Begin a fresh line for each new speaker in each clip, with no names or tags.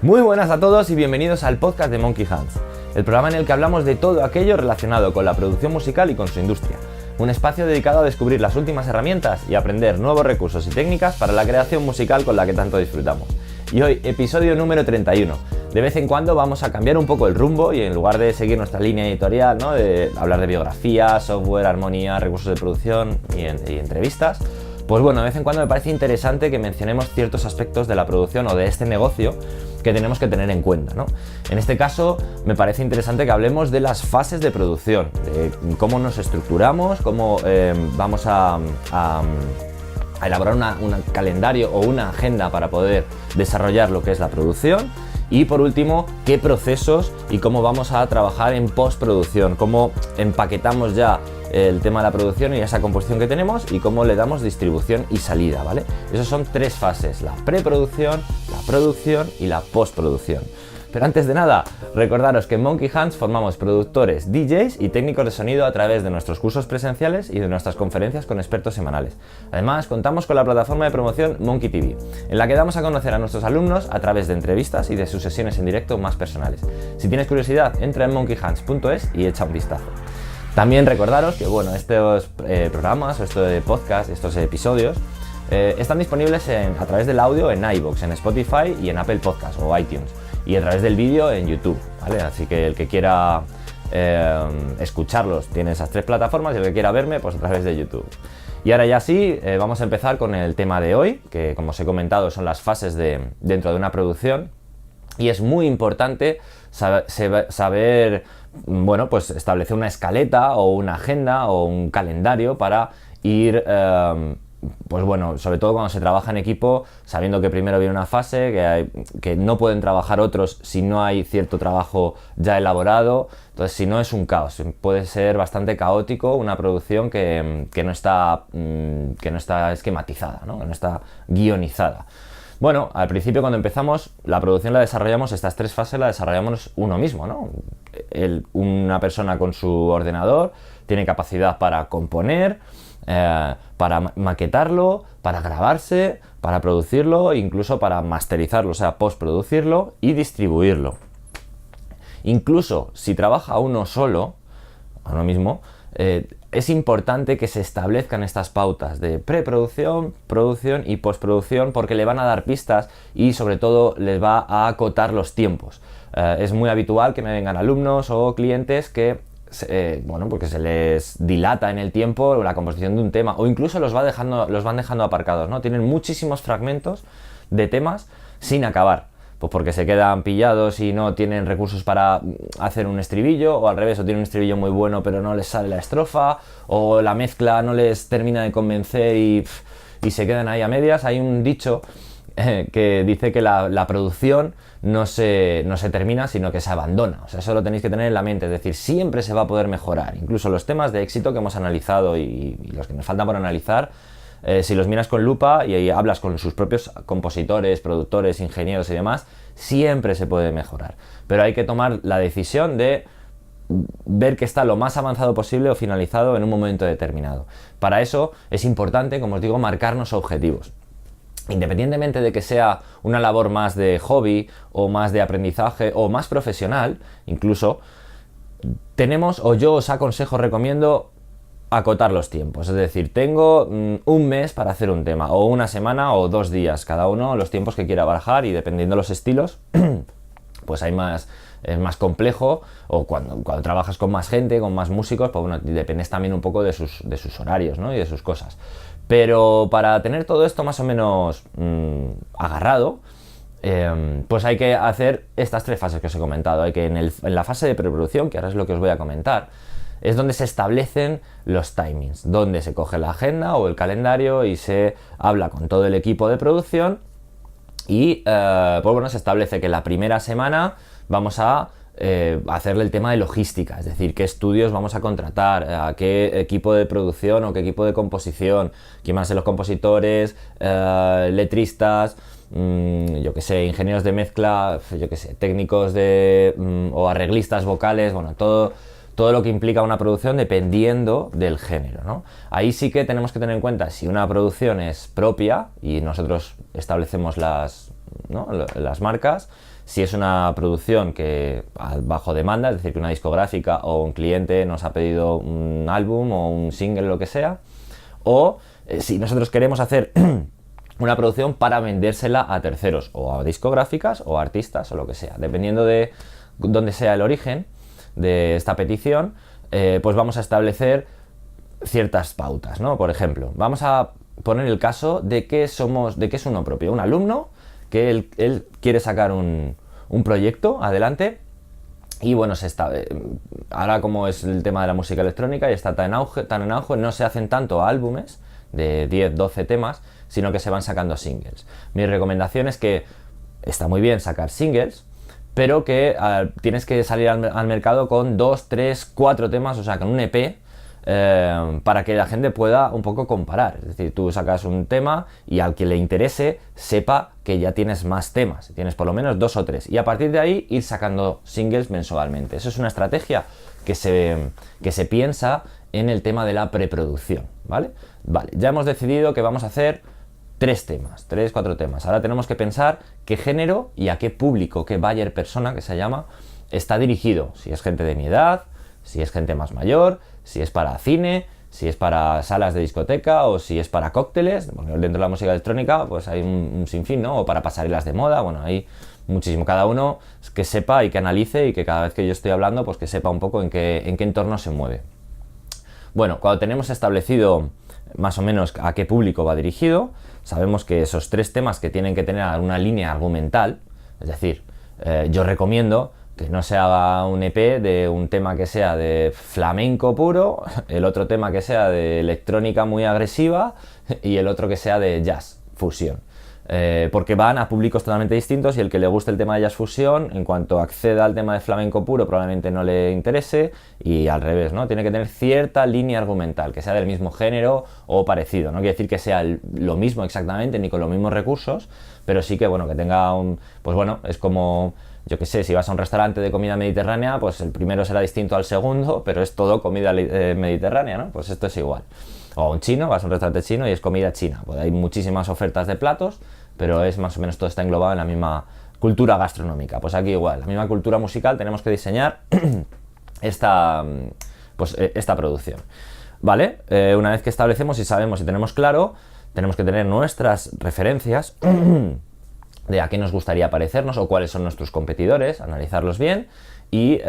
Muy buenas a todos y bienvenidos al podcast de Monkey Hands, el programa en el que hablamos de todo aquello relacionado con la producción musical y con su industria. Un espacio dedicado a descubrir las últimas herramientas y aprender nuevos recursos y técnicas para la creación musical con la que tanto disfrutamos. Y hoy, episodio número 31. De vez en cuando vamos a cambiar un poco el rumbo y en lugar de seguir nuestra línea editorial, ¿no?, de hablar de biografía, software, armonía, recursos de producción y entrevistas, pues bueno, de vez en cuando me parece interesante que mencionemos ciertos aspectos de la producción o de este negocio que tenemos que tener en cuenta, ¿no? En este caso, me parece interesante que hablemos de las fases de producción, de cómo nos estructuramos, cómo vamos a elaborar un calendario o una agenda para poder desarrollar lo que es la producción. Y por último, qué procesos y cómo vamos a trabajar en postproducción, cómo empaquetamos ya el tema de la producción y esa composición que tenemos y cómo le damos distribución y salida, ¿vale? Esas son tres fases: la preproducción, la producción y la postproducción. Pero antes de nada, recordaros que en Monkey Hands formamos productores, DJs y técnicos de sonido a través de nuestros cursos presenciales y de nuestras conferencias con expertos semanales. Además, contamos con la plataforma de promoción Monkey TV, en la que damos a conocer a nuestros alumnos a través de entrevistas y de sus sesiones en directo más personales. Si tienes curiosidad, entra en monkeyhands.es y echa un vistazo. También recordaros que estos programas, o estos podcasts, estos episodios, están disponibles a través del audio en iVoox, en Spotify y en Apple Podcasts o iTunes, y a través del vídeo en YouTube, ¿vale? Así que el que quiera escucharlos tiene esas tres plataformas, y el que quiera verme, pues a través de YouTube. Y ahora ya sí, vamos a empezar con el tema de hoy, que como os he comentado son las fases dentro de una producción, y es muy importante saber pues establecer una escaleta o una agenda o un calendario para ir sobre todo cuando se trabaja en equipo, sabiendo que primero viene una fase, que no pueden trabajar otros si no hay cierto trabajo ya elaborado. Entonces, si no, es un caos, puede ser bastante caótico una producción que no está esquematizada, ¿no?, que no está guionizada. Bueno, al principio, cuando empezamos, la producción la desarrollamos, estas tres fases las desarrollamos uno mismo, ¿no? Una persona con su ordenador tiene capacidad para componer, para maquetarlo, para grabarse, para producirlo, incluso para masterizarlo, o sea, postproducirlo y distribuirlo. Incluso si trabaja uno solo, uno mismo, es importante que se establezcan estas pautas de preproducción, producción y postproducción, porque le van a dar pistas y sobre todo les va a acotar los tiempos. Es muy habitual que me vengan alumnos o clientes que porque se les dilata en el tiempo la composición de un tema, o incluso los van dejando aparcados, ¿no? Tienen muchísimos fragmentos de temas sin acabar, pues porque se quedan pillados y no tienen recursos para hacer un estribillo, o al revés, o tienen un estribillo muy bueno pero no les sale la estrofa, o la mezcla no les termina de convencer y se quedan ahí a medias. Hay un dicho que dice que la producción no se termina, sino que se abandona. O sea, eso lo tenéis que tener en la mente, es decir, siempre se va a poder mejorar. Incluso los temas de éxito que hemos analizado y los que nos faltan por analizar, si los miras con lupa y hablas con sus propios compositores, productores, ingenieros y demás, siempre se puede mejorar. Pero hay que tomar la decisión de ver que está lo más avanzado posible o finalizado en un momento determinado. Para eso es importante, como os digo, marcarnos objetivos. Independientemente de que sea una labor más de hobby o más de aprendizaje o más profesional, incluso, yo os recomiendo acotar los tiempos. Es decir, tengo un mes para hacer un tema, o una semana o 2 días, cada uno los tiempos que quiera barajar, y dependiendo de los estilos, pues es más complejo, o cuando trabajas con más gente, con más músicos, pues bueno, dependes también un poco de sus horarios, ¿no?, y de sus cosas. Pero para tener todo esto más o menos agarrado, pues hay que hacer estas tres fases que os he comentado. Hay que en la fase de preproducción, que ahora es lo que os voy a comentar, es donde se establecen los timings, donde se coge la agenda o el calendario y se habla con todo el equipo de producción y se establece que la primera semana vamos a hacerle el tema de logística, es decir, qué estudios vamos a contratar, a qué equipo de producción o qué equipo de composición, quién van a ser los compositores, letristas, ingenieros de mezcla, técnicos o arreglistas vocales, todo lo que implica una producción dependiendo del género, ¿no? Ahí sí que tenemos que tener en cuenta si una producción es propia y nosotros establecemos las marcas, Si es una producción que bajo demanda, es decir, que una discográfica o un cliente nos ha pedido un álbum o un single, lo que sea, o si nosotros queremos hacer una producción para vendérsela a terceros, o a discográficas o a artistas o lo que sea, dependiendo de dónde sea el origen de esta petición, pues vamos a establecer ciertas pautas, ¿no? Por ejemplo, vamos a poner el caso de que es uno propio, un alumno que él quiere sacar un proyecto adelante y bueno, ahora como es el tema de la música electrónica y está tan en auge, no se hacen tanto álbumes de 10, 12 temas, sino que se van sacando singles. Mi recomendación es que está muy bien sacar singles, pero que tienes que salir al mercado con 2, 3, 4 temas, o sea, con un EP, para que la gente pueda un poco comparar. Es decir, tú sacas un tema y al que le interese sepa que ya tienes más temas, tienes por lo menos 2 o 3, y a partir de ahí ir sacando singles mensualmente. Eso es una estrategia que se piensa en el tema de la preproducción, ¿vale? Vale, ya hemos decidido que vamos a hacer 3, 4 temas. Ahora tenemos que pensar qué género y a qué público, qué buyer persona, que se llama, está dirigido. Si es gente de mi edad, si es gente más mayor, si es para cine, si es para salas de discoteca o si es para cócteles. Bueno, dentro de la música electrónica pues hay un sinfín, ¿no? O para pasarelas de moda, bueno, hay muchísimo. Cada uno que sepa y que analice y que cada vez que yo estoy hablando pues que sepa un poco en qué entorno se mueve. Bueno, cuando tenemos establecido más o menos a qué público va dirigido, sabemos que esos 3 temas que tienen que tener una línea argumental, es decir, yo recomiendo que no se haga un EP de un tema que sea de flamenco puro, el otro tema que sea de electrónica muy agresiva y el otro que sea de jazz, fusión. Porque van a públicos totalmente distintos y el que le guste el tema de jazz fusión, en cuanto acceda al tema de flamenco puro, probablemente no le interese, y al revés, ¿no? Tiene que tener cierta línea argumental, que sea del mismo género o parecido. No quiere decir que sea lo mismo exactamente ni con los mismos recursos, pero sí que, bueno, que tenga pues bueno, es como, yo qué sé, si vas a un restaurante de comida mediterránea, pues el primero será distinto al segundo, pero es todo comida mediterránea, ¿no? Pues esto es igual. O a un chino, vas a un restaurante chino y es comida china. Pues hay muchísimas ofertas de platos, pero es más o menos todo está englobado en la misma cultura gastronómica. Pues aquí igual, la misma cultura musical, tenemos que diseñar esta producción. ¿Vale? Una vez que establecemos y sabemos y tenemos claro, tenemos que tener nuestras referencias de a qué nos gustaría parecernos o cuáles son nuestros competidores, analizarlos bien y,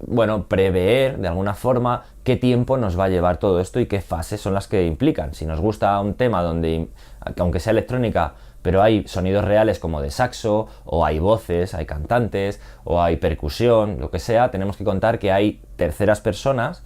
bueno, prever de alguna forma qué tiempo nos va a llevar todo esto y qué fases son las que implican. Si nos gusta un tema donde, aunque sea electrónica, pero hay sonidos reales como de saxo, o hay voces, hay cantantes, o hay percusión, lo que sea, tenemos que contar que hay terceras personas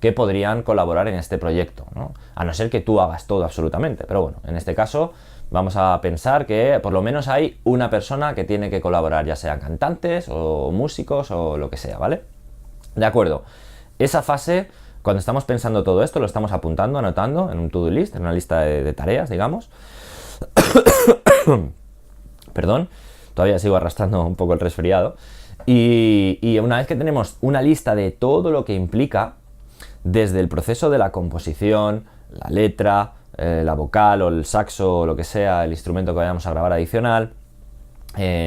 que podrían colaborar en este proyecto, ¿no? A no ser que tú hagas todo absolutamente, pero bueno, en este caso vamos a pensar que por lo menos hay una persona que tiene que colaborar, ya sean cantantes o músicos o lo que sea, ¿vale? De acuerdo, esa fase, cuando estamos pensando todo esto, lo estamos apuntando, anotando en un to-do list, en una lista de tareas, digamos. Perdón, todavía sigo arrastrando un poco el resfriado. Y una vez que tenemos una lista de todo lo que implica, desde el proceso de la composición, la letra, la vocal o el saxo o lo que sea, el instrumento que vayamos a grabar adicional,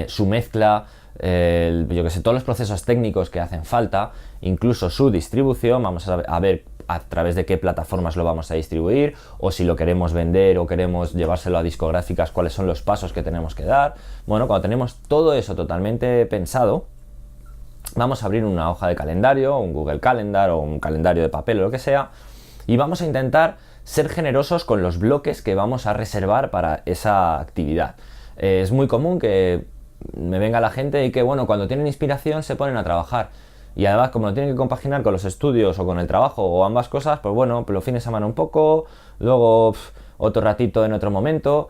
su mezcla, yo que sé, todos los procesos técnicos que hacen falta, incluso su distribución, vamos a ver a través de qué plataformas lo vamos a distribuir, o si lo queremos vender o queremos llevárselo a discográficas, cuáles son los pasos que tenemos que dar. Bueno, cuando tenemos todo eso totalmente pensado, vamos a abrir una hoja de calendario, un Google Calendar o un calendario de papel o lo que sea, y vamos a intentar ser generosos con los bloques que vamos a reservar para esa actividad. Es muy común que me venga la gente y que, bueno, cuando tienen inspiración se ponen a trabajar. Y además, como lo tienen que compaginar con los estudios o con el trabajo o ambas cosas, pues bueno, los fines de semana un poco, luego otro ratito en otro momento.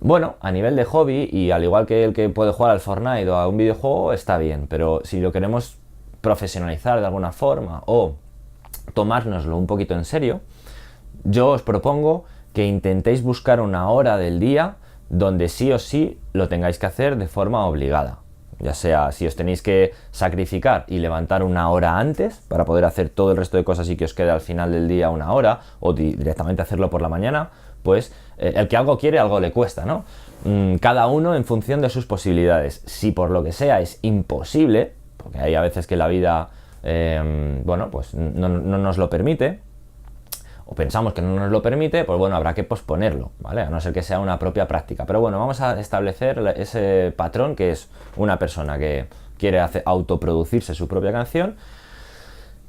Bueno, a nivel de hobby, y al igual que el que puede jugar al Fortnite o a un videojuego, está bien. Pero si lo queremos profesionalizar de alguna forma o tomárnoslo un poquito en serio, yo os propongo que intentéis buscar una hora del día donde sí o sí lo tengáis que hacer de forma obligada. Ya sea si os tenéis que sacrificar y levantar una hora antes para poder hacer todo el resto de cosas y que os quede al final del día una hora, o directamente hacerlo por la mañana, pues el que algo quiere, algo le cuesta, ¿no? Cada uno en función de sus posibilidades. Si por lo que sea es imposible, porque hay a veces que la vida, bueno, pues no nos lo permite, o pensamos que no nos lo permite, pues bueno, habrá que posponerlo, ¿vale? A no ser que sea una propia práctica. Pero bueno, vamos a establecer ese patrón que es una persona que quiere autoproducirse su propia canción,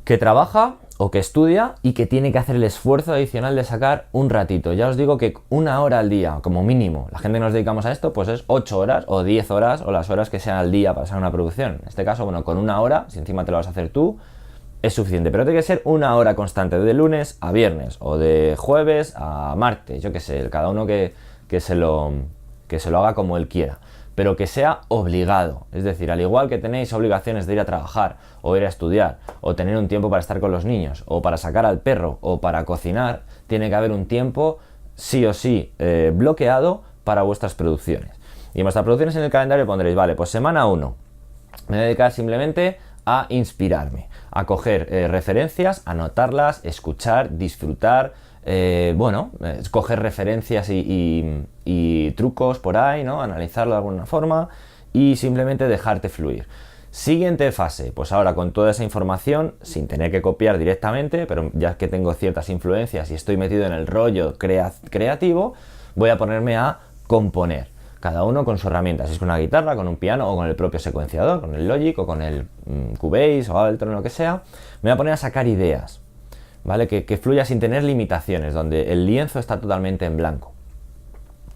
que trabaja o que estudia y que tiene que hacer el esfuerzo adicional de sacar un ratito. Ya os digo que 1 hora al día, como mínimo. La gente que nos dedicamos a esto, pues es 8 horas o 10 horas o las horas que sean al día para hacer una producción. En este caso, bueno, con 1 hora, si encima te lo vas a hacer tú, es suficiente. Pero tiene que ser 1 hora constante, de lunes a viernes o de jueves a martes, yo qué sé, cada uno que se lo haga como él quiera. Pero que sea obligado, es decir, al igual que tenéis obligaciones de ir a trabajar o ir a estudiar o tener un tiempo para estar con los niños o para sacar al perro o para cocinar, tiene que haber un tiempo sí o sí bloqueado para vuestras producciones. Y en vuestras producciones en el calendario pondréis, vale, pues semana 1, me voy a dedicar simplemente a inspirarme, a coger referencias, anotarlas, escuchar, disfrutar, coger referencias y trucos por ahí, ¿no? Analizarlo de alguna forma y simplemente dejarte fluir. Siguiente fase, pues ahora con toda esa información, sin tener que copiar directamente, pero ya que tengo ciertas influencias y estoy metido en el rollo creativo, voy a ponerme a componer. Cada uno con su herramienta, si es con una guitarra, con un piano o con el propio secuenciador, con el Logic o con el Cubase o Ableton o lo que sea, me voy a poner a sacar ideas, ¿vale? Que fluya sin tener limitaciones, donde el lienzo está totalmente en blanco.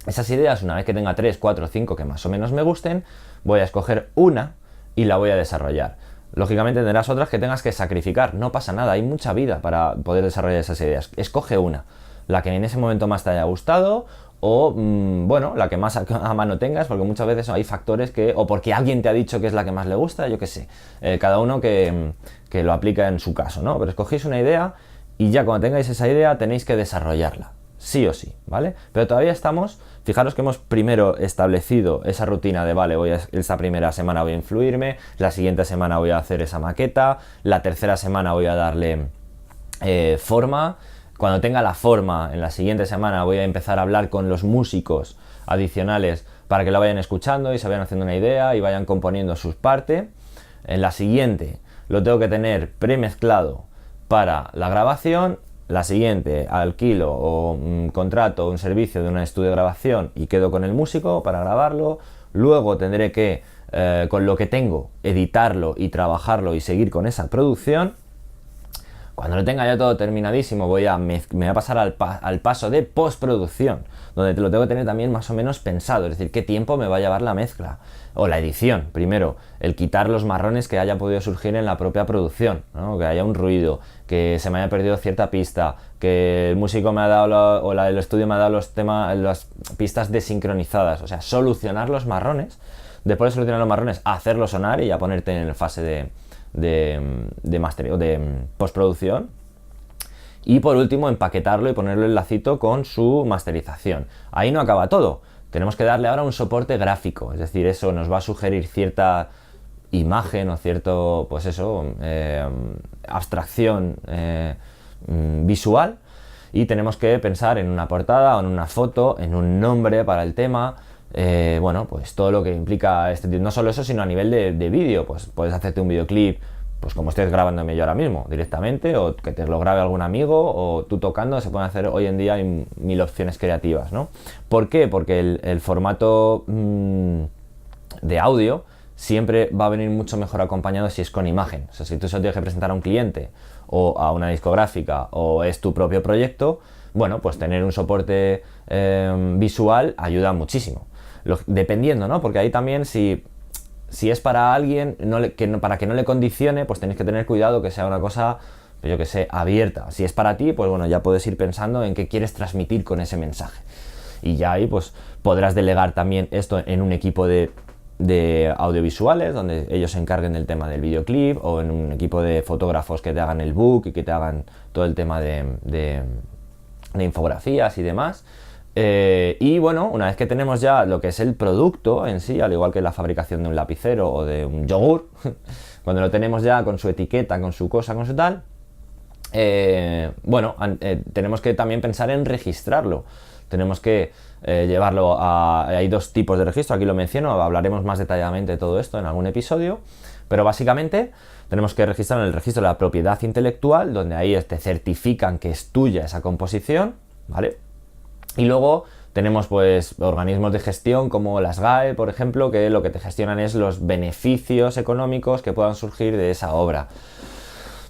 Esas ideas, una vez que tenga 3, 4, 5 que más o menos me gusten, voy a escoger una y la voy a desarrollar. Lógicamente tendrás otras que tengas que sacrificar, no pasa nada, hay mucha vida para poder desarrollar esas ideas. Escoge una, la que en ese momento más te haya gustado o, la que más a mano tengas, porque muchas veces hay factores o porque alguien te ha dicho que es la que más le gusta, yo qué sé, cada uno que lo aplica en su caso, ¿no? Pero escogéis una idea y ya cuando tengáis esa idea tenéis que desarrollarla, sí o sí, ¿vale? Pero todavía fijaros que hemos primero establecido esa rutina de, vale, esta primera semana voy a influirme, la siguiente semana voy a hacer esa maqueta, la tercera semana voy a darle forma. Cuando tenga la forma, en la siguiente semana voy a empezar a hablar con los músicos adicionales para que lo vayan escuchando y se vayan haciendo una idea y vayan componiendo sus partes. En la siguiente lo tengo que tener premezclado para la grabación. La siguiente alquilo o contrato un servicio de un estudio de grabación y quedo con el músico para grabarlo. Luego tendré que, con lo que tengo, editarlo y trabajarlo y seguir con esa producción. Cuando lo tenga ya todo terminadísimo, me voy a pasar al paso de postproducción, donde te lo tengo que tener también más o menos pensado, es decir, qué tiempo me va a llevar la mezcla o la edición. Primero, el quitar los marrones que haya podido surgir en la propia producción, ¿no? Que haya un ruido, que se me haya perdido cierta pista, que el músico me ha dado el estudio me ha dado las pistas desincronizadas, o sea, solucionar los marrones. Después de solucionar los marrones, hacerlo sonar y ya ponerte en fase de postproducción. Y por último, empaquetarlo y ponerlo el lacito con su masterización. Ahí no acaba todo. Tenemos que darle ahora un soporte gráfico, es decir, eso nos va a sugerir cierta imagen o cierto, pues eso, abstracción visual, y tenemos que pensar en una portada o en una foto, en un nombre para el tema. Pues todo lo que implica no solo eso, sino a nivel de vídeo, pues puedes hacerte un videoclip, pues como estés grabándome yo ahora mismo, directamente, o que te lo grabe algún amigo, o tú tocando. Se pueden hacer hoy en día, hay 1000 opciones creativas, ¿no? ¿Por qué? Porque el formato de audio siempre va a venir mucho mejor acompañado si es con imagen. O sea, si tú se lo tienes que presentar a un cliente o a una discográfica o es tu propio proyecto, bueno, pues tener un soporte visual ayuda muchísimo. Dependiendo, ¿no? Porque ahí también si es para alguien, para que no le condicione, pues tenéis que tener cuidado que sea una cosa, pues yo que sé, abierta. Si es para ti, pues bueno, ya puedes ir pensando en qué quieres transmitir con ese mensaje. Y ya ahí pues podrás delegar también esto en un equipo de audiovisuales, donde ellos se encarguen del tema del videoclip, o en un equipo de fotógrafos que te hagan el book y que te hagan todo el tema de infografías y demás. Y bueno, una vez que tenemos ya lo que es el producto en sí, al igual que la fabricación de un lapicero o de un yogur, cuando lo tenemos ya con su etiqueta, con su cosa, con su tal, tenemos que también pensar en registrarlo. tenemos que llevarlo a... Hay dos tipos de registro, aquí lo menciono, hablaremos más detalladamente de todo esto en algún episodio, pero básicamente tenemos que registrarlo en el registro de la propiedad intelectual, donde ahí te certifican que es tuya esa composición, ¿vale? Y luego tenemos pues organismos de gestión como las GAE, por ejemplo, que lo que te gestionan es los beneficios económicos que puedan surgir de esa obra.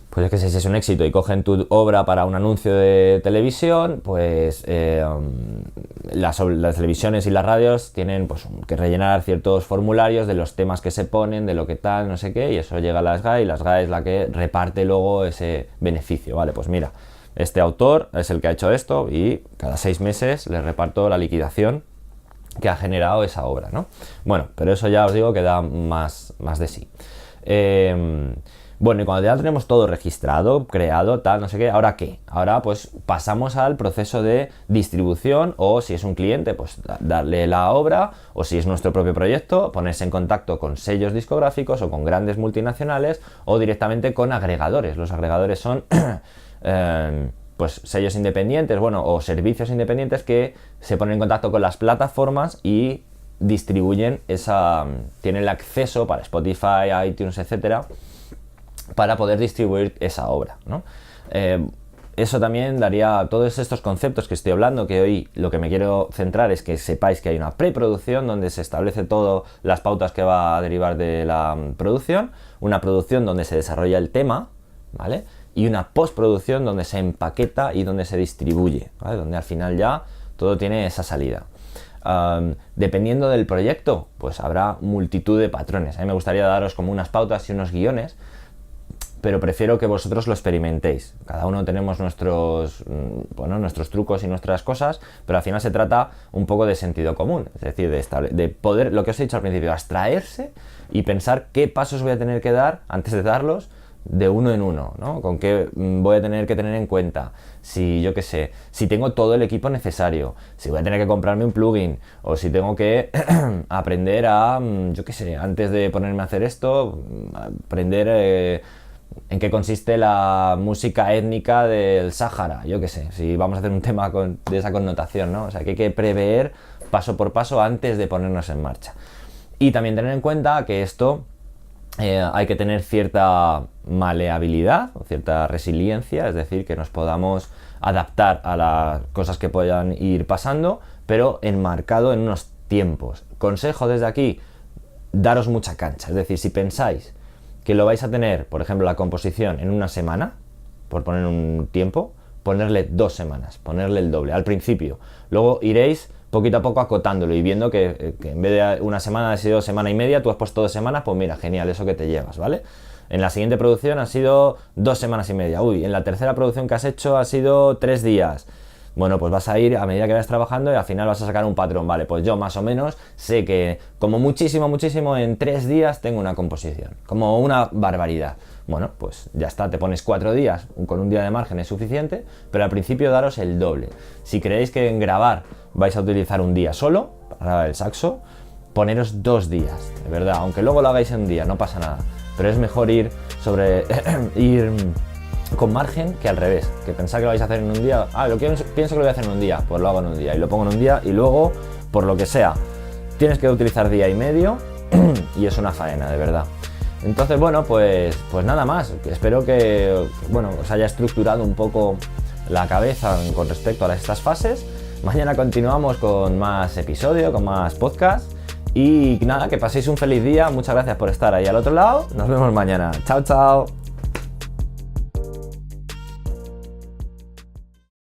Pues es que si es un éxito y cogen tu obra para un anuncio de televisión, pues las televisiones y las radios tienen pues, que rellenar ciertos formularios de los temas que se ponen, de lo que tal, no sé qué, y eso llega a las GAE y las GAE es la que reparte luego ese beneficio. Vale, pues mira, este autor es el que ha hecho esto y cada 6 meses le reparto la liquidación que ha generado esa obra, ¿no? Bueno, pero eso ya os digo que da más de sí. Bueno, y cuando ya tenemos todo registrado, creado, tal, no sé qué, ¿ahora qué? Ahora pues pasamos al proceso de distribución, o si es un cliente, pues darle la obra, o si es nuestro propio proyecto, ponerse en contacto con sellos discográficos o con grandes multinacionales o directamente con agregadores. Los agregadores son pues sellos independientes, bueno, o servicios independientes que se ponen en contacto con las plataformas y distribuyen tienen el acceso para Spotify, iTunes, etcétera, para poder distribuir esa obra, ¿no? Eso también daría todos estos conceptos que estoy hablando, que hoy lo que me quiero centrar es que sepáis que hay una preproducción donde se establece todas las pautas que va a derivar de la producción, una producción donde se desarrolla el tema, ¿vale? Y una postproducción donde se empaqueta y donde se distribuye, ¿vale? Donde al final ya todo tiene esa salida. Dependiendo del proyecto, pues habrá multitud de patrones. A mí me gustaría daros como unas pautas y unos guiones, pero prefiero que vosotros lo experimentéis. Cada uno tenemos nuestros trucos y nuestras cosas, pero al final se trata un poco de sentido común, es decir, de poder, lo que os he dicho al principio, abstraerse y pensar qué pasos voy a tener que dar antes de darlos de uno en uno, ¿no? Con qué voy a tener que tener en cuenta, si yo qué sé, si tengo todo el equipo necesario, si voy a tener que comprarme un plugin, o si tengo que aprender a, yo qué sé, antes de ponerme a hacer esto, aprender en qué consiste la música étnica del Sáhara, yo qué sé, si vamos a hacer un tema de esa connotación, ¿no? O sea, que hay que prever paso por paso antes de ponernos en marcha. Y también tener en cuenta que esto hay que tener cierta maleabilidad o cierta resiliencia, es decir, que nos podamos adaptar a las cosas que puedan ir pasando, pero enmarcado en unos tiempos. Consejo desde aquí, daros mucha cancha, es decir, si pensáis que lo vais a tener, por ejemplo, la composición en una semana, por poner un tiempo, ponerle 2 semanas, ponerle el doble al principio. Luego iréis poquito a poco acotándolo y viendo que en vez de una semana ha sido semana y media, tú has puesto 2 semanas, pues mira, genial, eso que te llevas, ¿vale? En la siguiente producción ha sido 2 semanas y media. Uy, en la tercera producción que has hecho ha sido 3 días. Bueno, pues vas a ir a medida que vayas trabajando y al final vas a sacar un patrón. Vale, pues yo más o menos sé que como muchísimo en 3 días tengo una composición. Como una barbaridad. Bueno, pues ya está, te pones 4 días, con un día de margen es suficiente, pero al principio daros el doble. Si creéis que en grabar vais a utilizar un día solo para grabar el saxo, poneros 2 días, de verdad, aunque luego lo hagáis en un día, no pasa nada. Pero es mejor ir con margen que al revés, que pensar que lo vais a hacer en un día. Pienso que lo voy a hacer en un día, pues lo hago en un día y lo pongo en un día y luego, por lo que sea, tienes que utilizar día y medio y es una faena, de verdad. Entonces, bueno, pues nada más. Espero que os haya estructurado un poco la cabeza con respecto a estas fases. Mañana continuamos con más episodio, con más podcast. Y nada, que paséis un feliz día. Muchas gracias por estar ahí al otro lado. Nos vemos mañana. Chao, chao.